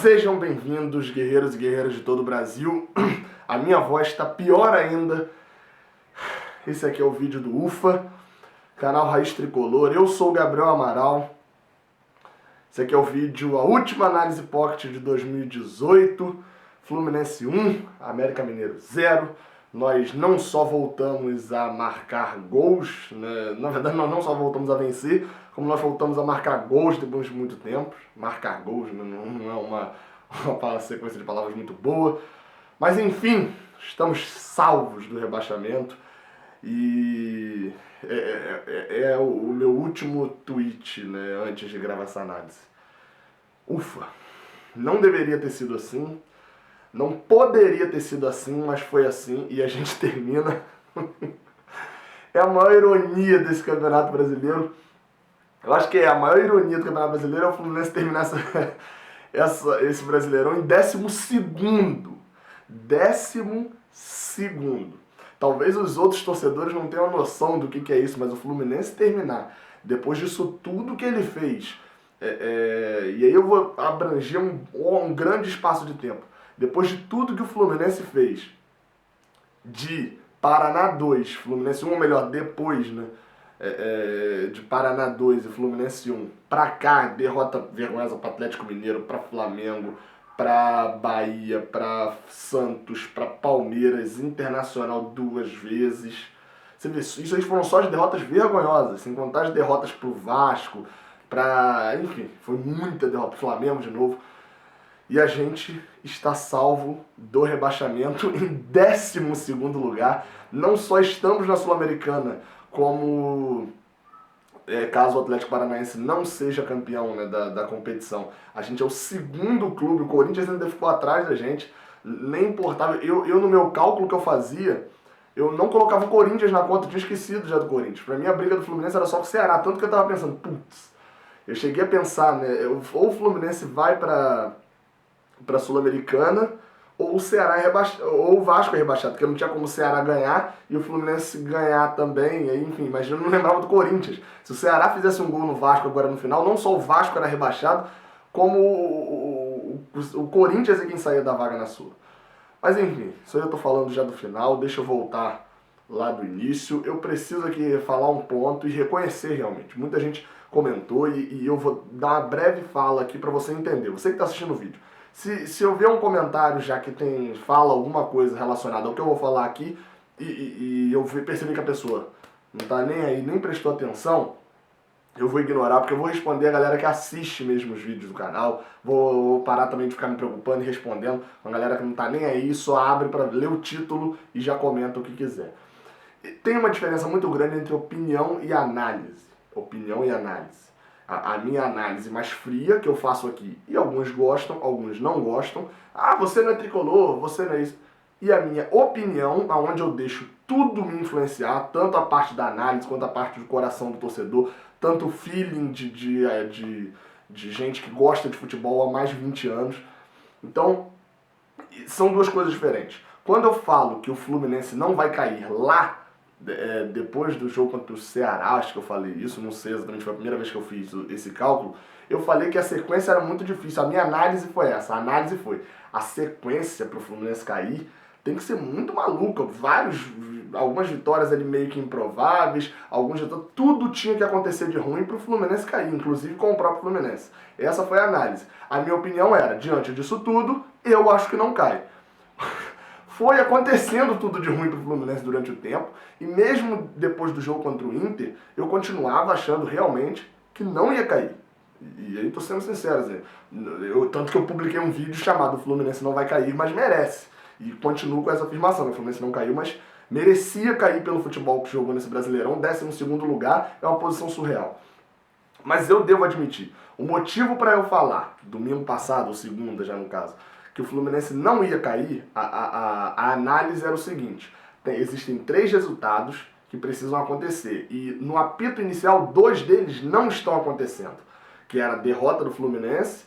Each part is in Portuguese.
Sejam bem-vindos, guerreiros e guerreiras de todo o Brasil. A minha voz está pior ainda. Esse aqui é o vídeo do UFA, canal Raiz Tricolor. Eu sou o Gabriel Amaral. Esse aqui é o vídeo, a última análise pocket de 2018. Fluminense 1, América Mineiro 0. Nós não só voltamos a marcar gols, né? Na verdade nós não só voltamos a vencer, como nós voltamos a marcar gols depois de muito tempo. Marcar gols não é uma sequência de palavras muito boa. Mas enfim, estamos salvos do rebaixamento. E é o meu último tweet, né, antes de gravar essa análise. Ufa, não deveria ter sido assim. Não poderia ter sido assim, mas foi assim e a gente termina. É a maior ironia desse Campeonato Brasileiro. Eu acho que a maior ironia do Campeonato Brasileiro é o Fluminense terminar esse Brasileirão em 12º. 12º. Talvez os outros torcedores não tenham noção do que é isso, mas o Fluminense terminar, depois disso tudo que ele fez, e aí eu vou abranger um grande espaço de tempo. Depois de tudo que o Fluminense fez, de Paraná 2, Fluminense 1, ou melhor, depois, né, de Paraná 2 e Fluminense 1, pra cá, derrota vergonhosa para Atlético Mineiro, para Flamengo, para Bahia, para Santos, para Palmeiras, Internacional 2 vezes. Você vê, isso aí foram só as derrotas vergonhosas, sem contar as derrotas pro Vasco, enfim, foi muita derrota pro Flamengo de novo. E a gente está salvo do rebaixamento em 12º lugar. Não só estamos na Sul-Americana, como caso o Atlético Paranaense não seja campeão, né, da competição. A gente é o segundo clube, o Corinthians ainda ficou atrás da gente, nem importava. Eu no meu cálculo que eu fazia, eu não colocava o Corinthians na conta, eu tinha esquecido já do Corinthians. Pra mim a briga do Fluminense era só com o Ceará, tanto que eu tava pensando, putz, eu cheguei a pensar, né, ou o Fluminense vai pra Sul-Americana, ou o Ceará ou o Vasco é rebaixado, porque não tinha como o Ceará ganhar e o Fluminense ganhar também, enfim, mas eu não lembrava do Corinthians. Se o Ceará fizesse um gol no Vasco agora no final, não só o Vasco era rebaixado, como o Corinthians é quem saía da vaga na Sul. Mas enfim, isso aí eu tô falando já do final, deixa eu voltar lá do início. Eu preciso aqui falar um ponto e reconhecer realmente. Muita gente comentou e eu vou dar uma breve fala aqui pra você entender, você que tá assistindo o vídeo. Se eu ver um comentário já que fala alguma coisa relacionada ao que eu vou falar aqui e eu perceber que a pessoa não tá nem aí, nem prestou atenção, eu vou ignorar, porque eu vou responder a galera que assiste mesmo os vídeos do canal. Vou parar também de ficar me preocupando e respondendo com a galera que não tá nem aí, só abre para ler o título e já comenta o que quiser. Tem uma diferença muito grande entre opinião e análise. Opinião e análise. A minha análise mais fria, que eu faço aqui, e alguns gostam, alguns não gostam. Ah, você não é tricolor, você não é isso. E a minha opinião, aonde eu deixo tudo me influenciar, tanto a parte da análise, quanto a parte do coração do torcedor, tanto o feeling de gente que gosta de futebol há mais de 20 anos. Então, são duas coisas diferentes. Quando eu falo que o Fluminense não vai cair lá, depois do jogo contra o Ceará, acho que eu falei isso, não sei exatamente, foi a primeira vez que eu fiz esse cálculo, eu falei que a sequência era muito difícil. A minha análise foi essa, a análise foi, a sequência para o Fluminense cair tem que ser muito maluca, algumas vitórias ali meio que improváveis, tudo tinha que acontecer de ruim para o Fluminense cair, inclusive com o próprio Fluminense. Essa foi a análise. A minha opinião era, diante disso tudo, eu acho que não cai. Foi acontecendo tudo de ruim pro Fluminense durante o tempo, e mesmo depois do jogo contra o Inter, eu continuava achando realmente que não ia cair. E aí tô sendo sincero, Zé. Tanto que eu publiquei um vídeo chamado "O Fluminense não vai cair, mas merece". E continuo com essa afirmação, o Fluminense não caiu, mas merecia cair pelo futebol que jogou nesse Brasileirão. 12º lugar é uma posição surreal. Mas eu devo admitir, o motivo para eu falar, domingo passado, ou segunda já no caso, que o Fluminense não ia cair, a análise era o seguinte: existem 3 resultados que precisam acontecer, e no apito inicial 2 deles não estão acontecendo, que era a derrota do Fluminense,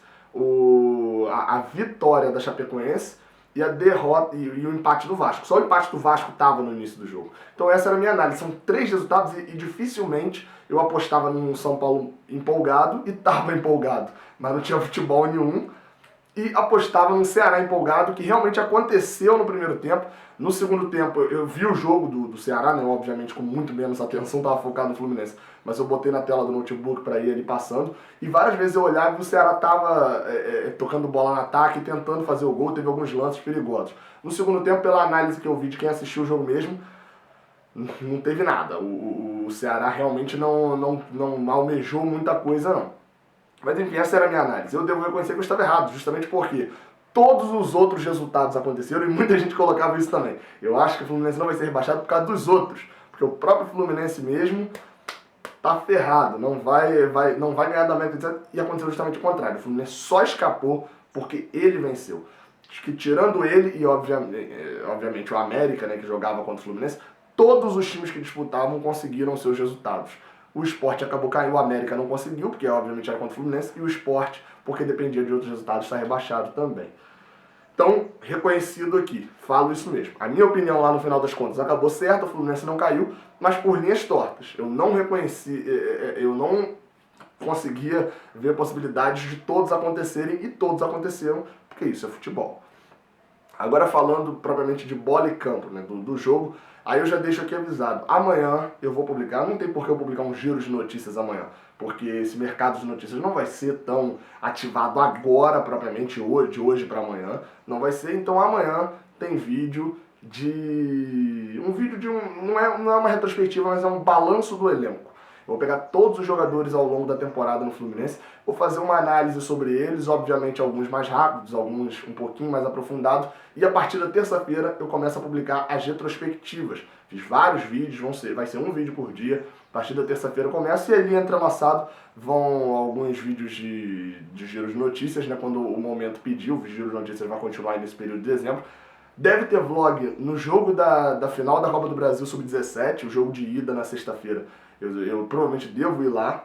a vitória da Chapecoense e a derrota e o empate do Vasco. Só o empate do Vasco estava no início do jogo. Então essa era a minha análise. São 3 resultados e dificilmente eu apostava num São Paulo empolgado, e estava empolgado, mas não tinha futebol nenhum. e apostava no Ceará empolgado, que realmente aconteceu no primeiro tempo. No segundo tempo, eu vi o jogo do Ceará, né, obviamente com muito menos atenção, estava focado no Fluminense, mas eu botei na tela do notebook para ir ali passando, e várias vezes eu olhava e o Ceará estava tocando bola no ataque, tentando fazer o gol, teve alguns lances perigosos. No segundo tempo, pela análise que eu vi de quem assistiu o jogo mesmo, não teve nada. O Ceará realmente não almejou muita coisa, não. Mas enfim, essa era a minha análise. Eu devo reconhecer que eu estava errado, justamente porque todos os outros resultados aconteceram e muita gente colocava isso também. Eu acho que o Fluminense não vai ser rebaixado por causa dos outros, porque o próprio Fluminense mesmo tá ferrado, não vai ganhar da América, etc. E aconteceu justamente o contrário. O Fluminense só escapou porque ele venceu. Acho que tirando ele e obviamente o América, né, que jogava contra o Fluminense, todos os times que disputavam conseguiram seus resultados. O Sport acabou caindo, o América não conseguiu, porque obviamente era contra o Fluminense, e o Sport, porque dependia de outros resultados, está rebaixado também. Então, reconhecido aqui, falo isso mesmo. A minha opinião lá no final das contas acabou certa, o Fluminense não caiu, mas por linhas tortas. Eu não reconheci, eu não conseguia ver possibilidades de todos acontecerem, e todos aconteceram, porque isso é futebol. Agora falando propriamente de bola e campo, né, do jogo, aí eu já deixo aqui avisado. Amanhã eu vou publicar, não tem por que eu publicar um giro de notícias amanhã, porque esse mercado de notícias não vai ser tão ativado agora, propriamente, de hoje para amanhã. Não vai ser, então amanhã tem vídeo de... não é uma retrospectiva, mas é um balanço do elenco. Eu vou pegar todos os jogadores ao longo da temporada no Fluminense, vou fazer uma análise sobre eles, obviamente alguns mais rápidos, alguns um pouquinho mais aprofundados, e a partir da terça-feira eu começo a publicar as retrospectivas. Fiz vários vídeos, vai ser um vídeo por dia, a partir da terça-feira eu começo, e ali entrelaçado vão alguns vídeos de giro de notícias, né, quando o momento pediu, o giro de notícias vai continuar nesse período de dezembro. Deve ter vlog no jogo da final da Copa do Brasil Sub-17, o jogo de ida na sexta-feira. Eu provavelmente devo ir lá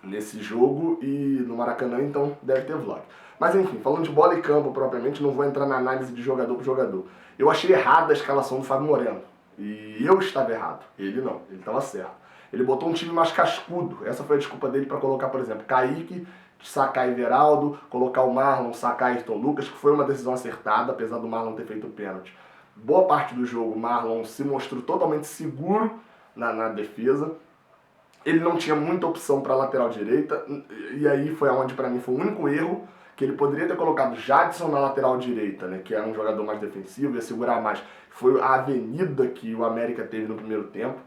nesse jogo e no Maracanã, então deve ter vlog. Mas enfim, falando de bola e campo propriamente, não vou entrar na análise de jogador por jogador. Eu achei errada a escalação do Fábio Moreno. E eu estava errado. Ele não, ele estava certo. Ele botou um time mais cascudo. Essa foi a desculpa dele para colocar, por exemplo, Kaique, sacar Everaldo, colocar o Marlon, sacar Ayrton Lucas, que foi uma decisão acertada, apesar do Marlon ter feito o pênalti. Boa parte do jogo, o Marlon se mostrou totalmente seguro na defesa. Ele não tinha muita opção para lateral direita, e aí foi onde para mim foi o único erro, que ele poderia ter colocado Jadson na lateral direita, né, que era um jogador mais defensivo, ia segurar mais. Foi a avenida que o América teve no primeiro tempo.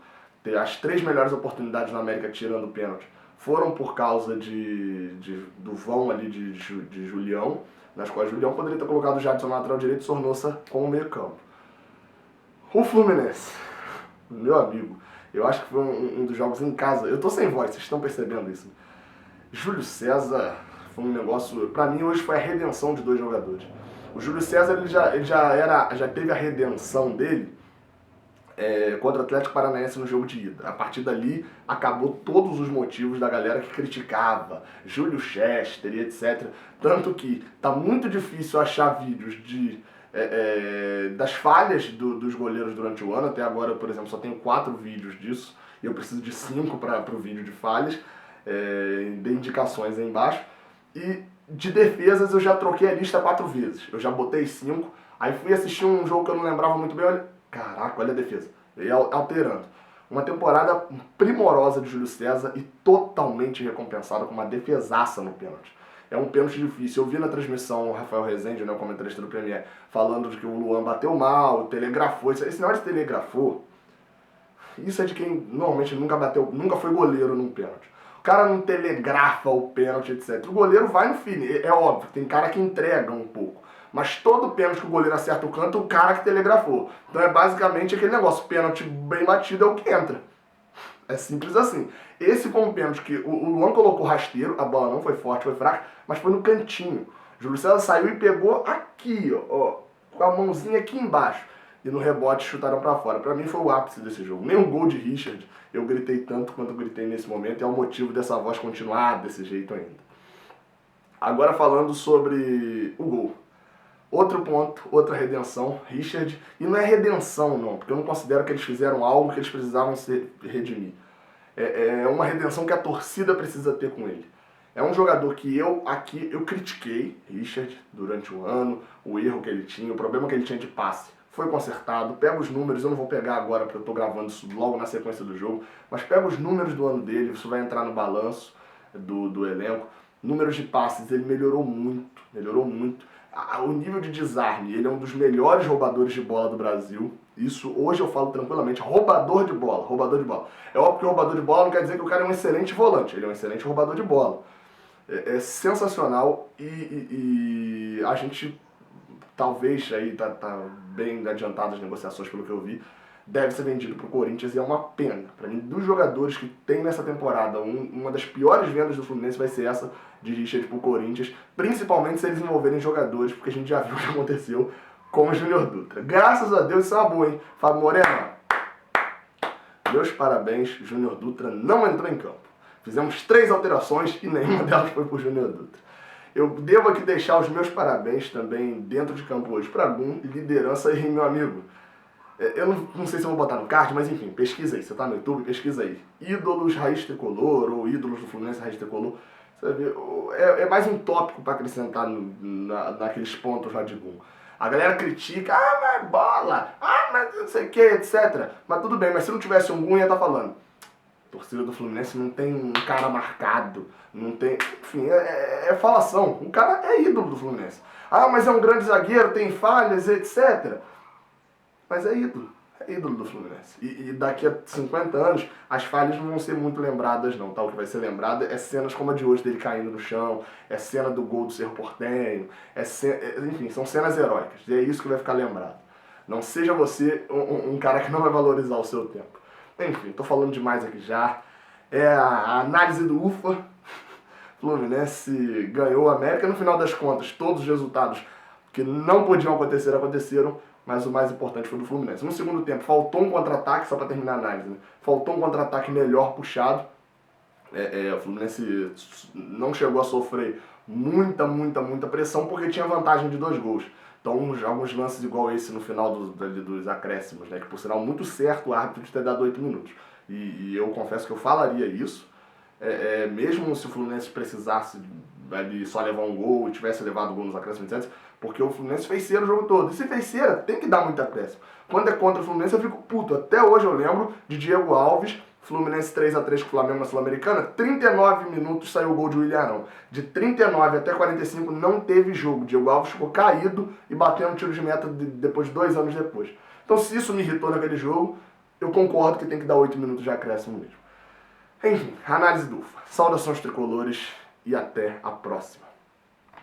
As 3 melhores oportunidades do América tirando o pênalti foram por causa do vão ali de Julião, nas quais Julião poderia ter colocado o Jadson na lateral direita e Sornosa com o meio campo. O Fluminense, meu amigo, eu acho que foi um dos jogos em casa. Eu tô sem voz, vocês estão percebendo isso. Júlio César foi um negócio... Pra mim, hoje foi a redenção de 2 jogadores. O Júlio César ele já teve a redenção dele contra o Atlético Paranaense no jogo de ida. A partir dali, acabou todos os motivos da galera que criticava Júlio Chester e etc. Tanto que tá muito difícil achar vídeos das falhas dos goleiros durante o ano. Até agora, por exemplo, só tenho 4 vídeos disso, e eu preciso de 5 para o vídeo de falhas. Dei indicações aí embaixo. E de defesas eu já troquei a lista 4 vezes. Eu já botei 5, aí fui assistir um jogo que eu não lembrava muito bem, olha, caraca, olha a defesa. E alterando. Uma temporada primorosa de Júlio César e totalmente recompensada com uma defesaça no pênalti. É um pênalti difícil. Eu vi na transmissão o Rafael Rezende, né, o comentarista do Premier, falando de que o Luan bateu mal, telegrafou. Esse negócio de telegrafou, isso é de quem normalmente nunca foi goleiro num pênalti. O cara não telegrafa o pênalti, etc. O goleiro vai no fim, é óbvio, tem cara que entrega um pouco. Mas todo pênalti que o goleiro acerta o canto, o cara que telegrafou. Então é basicamente aquele negócio, pênalti bem batido é o que entra. É simples assim. Esse foi um pênalti que o Luan colocou rasteiro, a bola não foi forte, foi fraca, mas foi no cantinho. Júlio César saiu e pegou aqui, ó, com a mãozinha aqui embaixo. E no rebote chutaram pra fora. Pra mim foi o ápice desse jogo. Nem um gol de Richard eu gritei tanto quanto eu gritei nesse momento, e é o motivo dessa voz continuar desse jeito ainda. Agora falando sobre o gol. Outro ponto, outra redenção, Richard. E não é redenção não, porque eu não considero que eles fizeram algo que eles precisavam se redimir. É uma redenção que a torcida precisa ter com ele. É um jogador que eu critiquei, Richard, durante o ano, o erro que ele tinha, o problema que ele tinha de passe. Foi consertado, pega os números, eu não vou pegar agora porque eu estou gravando isso logo na sequência do jogo, mas pega os números do ano dele, isso vai entrar no balanço do elenco. Números de passes, ele melhorou muito, o nível de desarme, ele é um dos melhores roubadores de bola do Brasil. Isso, hoje eu falo tranquilamente, roubador de bola. É óbvio que o roubador de bola não quer dizer que o cara é um excelente volante, ele é um excelente roubador de bola. É sensacional e a gente, talvez, aí tá bem adiantado as negociações pelo que eu vi, deve ser vendido pro Corinthians e é uma pena. Para mim, dos jogadores que tem nessa temporada, uma das piores vendas do Fluminense vai ser essa de Richard pro Corinthians, principalmente se eles envolverem jogadores, porque a gente já viu o que aconteceu com o Júnior Dutra. Graças a Deus, isso é uma boa, hein? Fábio Moreno, meus parabéns, Júnior Dutra não entrou em campo. Fizemos 3 alterações e nenhuma delas foi pro Júnior Dutra. Eu devo aqui deixar os meus parabéns também dentro de campo hoje para Gum, liderança aí, meu amigo. Eu não sei se eu vou botar no card, mas enfim, pesquisa aí. Você tá no YouTube, pesquisa aí. Ídolos Raiz Tricolor, ou Ídolos do Fluminense Raiz Tricolor. Você vê, é mais um tópico para acrescentar naqueles pontos lá de Gum. A galera critica, mas bola, mas não sei o que, etc. Mas tudo bem, mas se não tivesse um Gum, ia estar falando. A torcida do Fluminense não tem um cara marcado, não tem... Enfim, é falação. O cara é ídolo do Fluminense. Mas é um grande zagueiro, tem falhas, etc. Mas é ídolo do Fluminense. E daqui a 50 anos, as falhas não vão ser muito lembradas não, tá? O que vai ser lembrado é cenas como a de hoje, dele caindo no chão, é cena do gol do Cerro Porteño, enfim, são cenas heróicas. E é isso que vai ficar lembrado. Não seja você um cara que não vai valorizar o seu tempo. Enfim, tô falando demais aqui já. É a análise do UFA. Fluminense ganhou a América. No final das contas, todos os resultados que não podiam acontecer, aconteceram. Mas o mais importante foi do Fluminense. No segundo tempo, faltou um contra-ataque, só para terminar a análise, né? Faltou um contra-ataque melhor puxado. O Fluminense não chegou a sofrer muita pressão porque tinha vantagem de 2 gols. Então, alguns lances igual esse no final dos acréscimos, né? Que por sinal, muito certo o árbitro de ter dado 8 minutos. E eu confesso que eu falaria isso, mesmo se o Fluminense precisasse ali só levar um gol e tivesse levado o gol nos acréscimos, etc. Porque o Fluminense fez cera o jogo todo. E se fez cera, tem que dar muito acréscimo. Quando é contra o Fluminense, eu fico puto. Até hoje eu lembro de Diego Alves, Fluminense 3x3 com o Flamengo na Sul-Americana, 39 minutos saiu o gol de Willian Arão. De 39 até 45 não teve jogo. Diego Alves ficou caído e batendo tiro de meta depois de 2 anos depois. Então, se isso me irritou naquele jogo, eu concordo que tem que dar 8 minutos de acréscimo mesmo. Enfim, análise do UFA. Saudações tricolores e até a próxima.